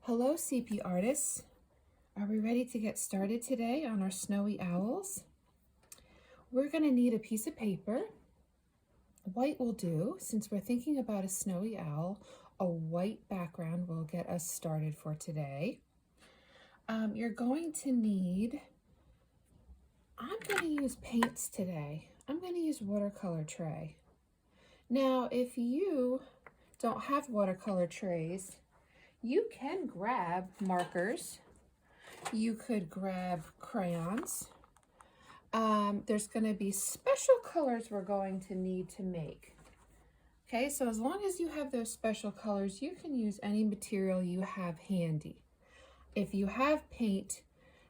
Hello, CP artists. Are we ready to get started today on our snowy owls? We're going to need a piece of paper. White will do. Since we're thinking about a snowy owl, a white background will get us started for today. You're going to need, I'm going to use paints today. I'm going to use watercolor tray. Now, if you don't have watercolor trays, you can grab markers. You could grab crayons. There's going to be special colors we're going to need to make. Okay, so as long as you have those special colors, you can use any material you have handy. If you have paint,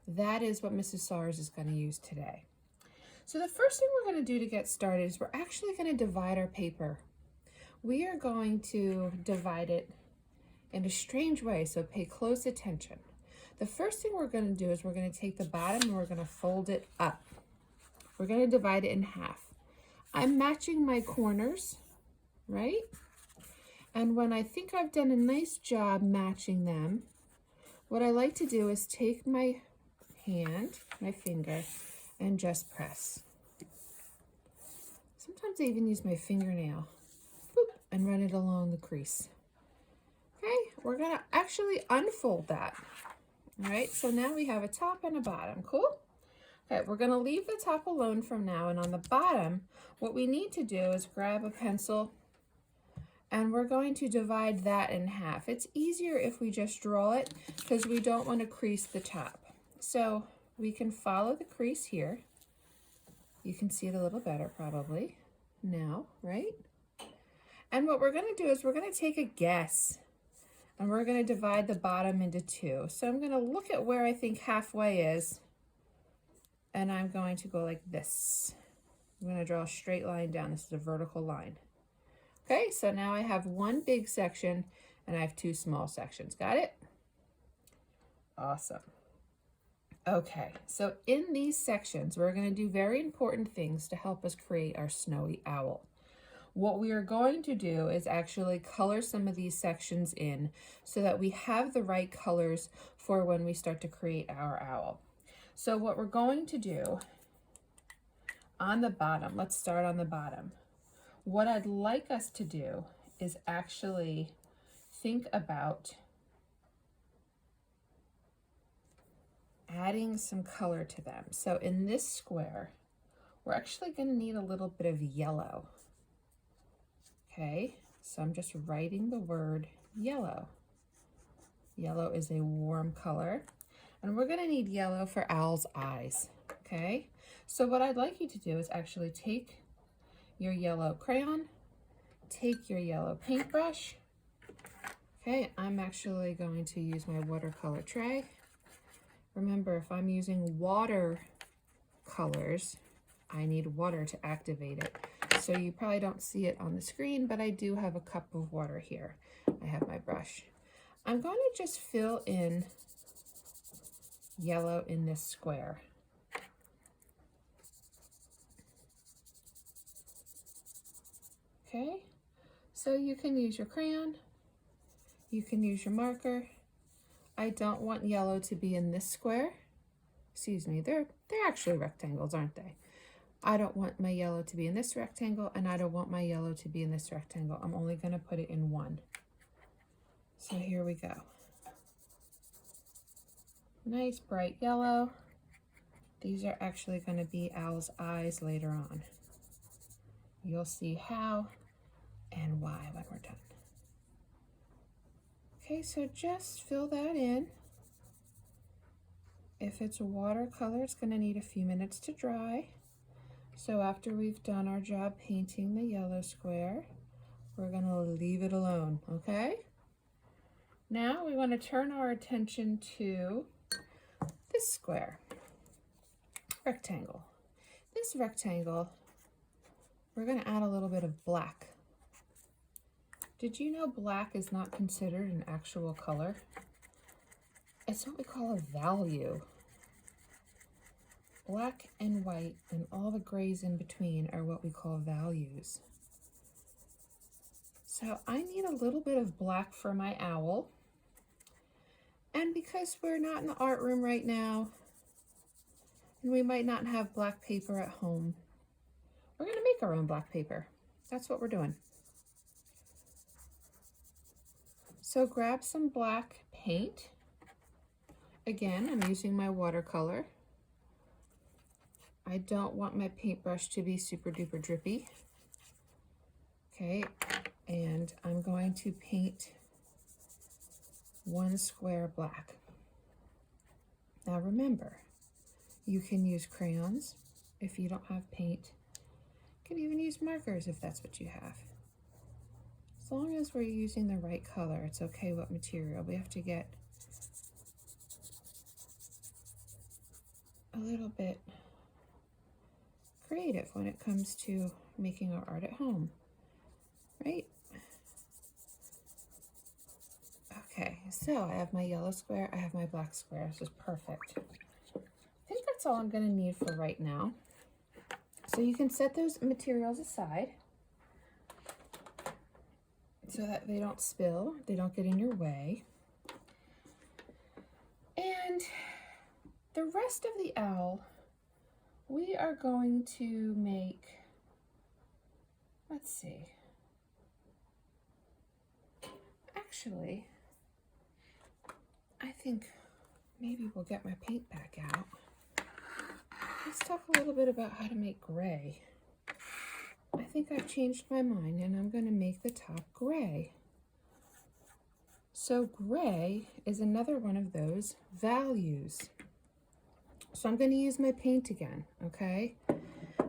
that is what Mrs. Sars is going to use today. So the first thing we're going to do to get started is we're actually going to divide our paper. We are going to divide it in a strange way, so pay close attention. The first thing we're going to do is we're going to take the bottom and we're going to fold it up. We're going to divide it in half. I'm matching my corners, right? And when I think I've done a nice job matching them, what I like to do is take my hand, my finger, and just press. Sometimes I even use my fingernail, boop, and run it along the crease. Okay, we're going to actually unfold that. All right, so now we have a top and a bottom. Cool? Okay, we're going to leave the top alone from now, and on the bottom, what we need to do is grab a pencil, and we're going to divide that in half. It's easier if we just draw it because we don't want to crease the top. So we can follow the crease here. You can see it a little better probably now, right? And what we're going to do is we're going to take a guess. And we're going to divide the bottom into two. So I'm going to look at where I think halfway is. And I'm going to go like this. I'm going to draw a straight line down. This is a vertical line. Okay, so now I have one big section and I have two small sections. Got it? Awesome. Okay, so in these sections, we're going to do very important things to help us create our snowy owl. What we are going to do is actually color some of these sections in so that we have the right colors for when we start to create our owl. So what we're going to do on the bottom, let's start on the bottom. What I'd like us to do is actually think about adding some color to them. So in this square, we're actually going to need a little bit of yellow. Okay, so I'm just writing the word yellow. Yellow is a warm color, and we're going to need yellow for owl's eyes. Okay, so what I'd like you to do is actually take your yellow crayon, take your yellow paintbrush. Okay, I'm actually going to use my watercolor tray. Remember, if I'm using water colors, I need water to activate it. So you probably don't see it on the screen, but I do have a cup of water here. I have my brush. I'm going to just fill in yellow in this square. Okay, so you can use your crayon, you can use your marker. I don't want yellow to be in this square. Excuse me, they're actually rectangles, aren't they? I don't want my yellow to be in this rectangle, and I don't want my yellow to be in this rectangle. I'm only going to put it in one. So here we go. Nice bright yellow. These are actually going to be owl's eyes later on. You'll see how and why when we're done. Okay, so just fill that in. If it's a watercolor, it's going to need a few minutes to dry. So after we've done our job painting the yellow square, we're going to leave it alone, okay? Now we want to turn our attention to this square, rectangle. This rectangle, we're going to add a little bit of black. Did you know black is not considered an actual color? It's what we call a value. Black and white and all the grays in between are what we call values. So I need a little bit of black for my owl. And because we're not in the art room right now, and we might not have black paper at home, we're gonna make our own black paper. That's what we're doing. So grab some black paint. Again, I'm using my watercolor. I don't want my paintbrush to be super duper drippy. Okay, and I'm going to paint one square black. Now remember, you can use crayons if you don't have paint. You can even use markers if that's what you have. As long as we're using the right color, it's okay what material. We have to get a little bit creative when it comes to making our art at home, right? Okay, so I have my yellow square, I have my black square. This is perfect. I think that's all I'm going to need for right now. So you can set those materials aside so that they don't spill, they don't get in your way. And the rest of the owl, we are going to make, let's see, actually, I think maybe we'll get my paint back out. Let's talk a little bit about how to make gray. I think I've changed my mind and I'm going to make the top gray. So gray is another one of those values. So I'm going to use my paint again, okay?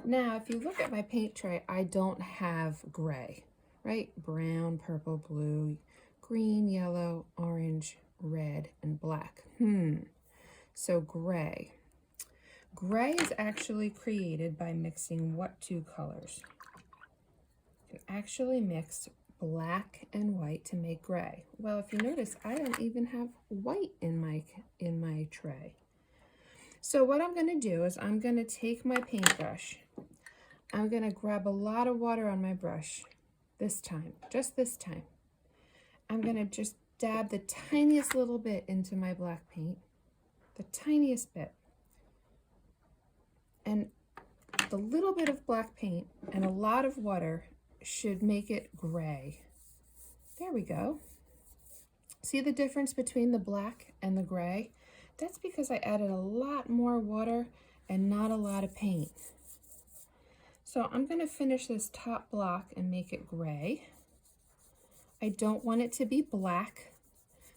Now, if you look at my paint tray, I don't have gray, right? Brown, purple, blue, green, yellow, orange, red, and black. So gray. Gray is actually created by mixing what two colors? You can actually mix black and white to make gray. Well, if you notice, I don't even have white in my tray. So what I'm going to do is I'm going to take my paintbrush. I'm going to grab a lot of water on my brush this time, just this time. I'm going to just dab the tiniest little bit into my black paint, the tiniest bit. And the little bit of black paint and a lot of water should make it gray. There we go. See the difference between the black and the gray? That's because I added a lot more water and not a lot of paint. So I'm going to finish this top block and make it gray. I don't want it to be black,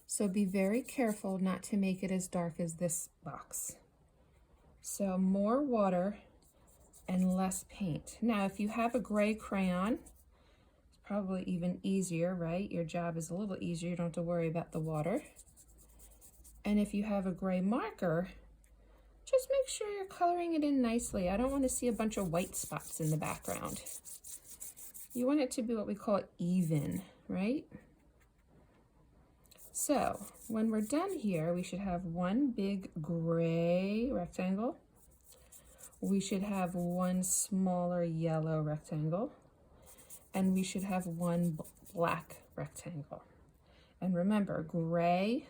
so be very careful not to make it as dark as this box. So more water and less paint. Now, if you have a gray crayon, it's probably even easier, right? Your job is a little easier. You don't have to worry about the water. And if you have a gray marker, just make sure you're coloring it in nicely. I don't want to see a bunch of white spots in the background. You want it to be what we call even, right? So when we're done here, we should have one big gray rectangle. We should have one smaller yellow rectangle. And we should have one black rectangle. And remember, gray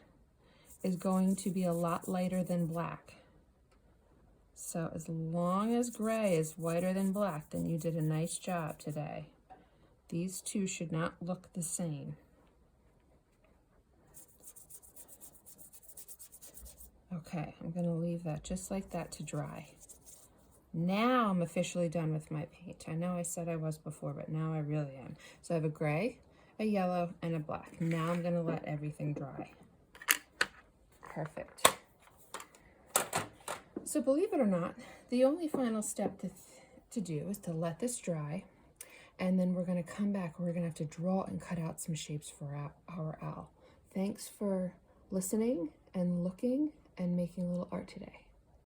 is going to be a lot lighter than black. So as long as gray is whiter than black, then you did a nice job today. These two should not look the same. Okay, I'm going to leave that just like that to dry. Now I'm officially done with my paint. I know I said I was before, but now I really am. So I have a gray, a yellow, and a black. Now I'm going to let everything dry. Perfect. So believe it or not, the only final step to do is to let this dry, and then we're going to come back and we're going to have to draw and cut out some shapes for our owl. Thanks for listening and looking and making a little art today.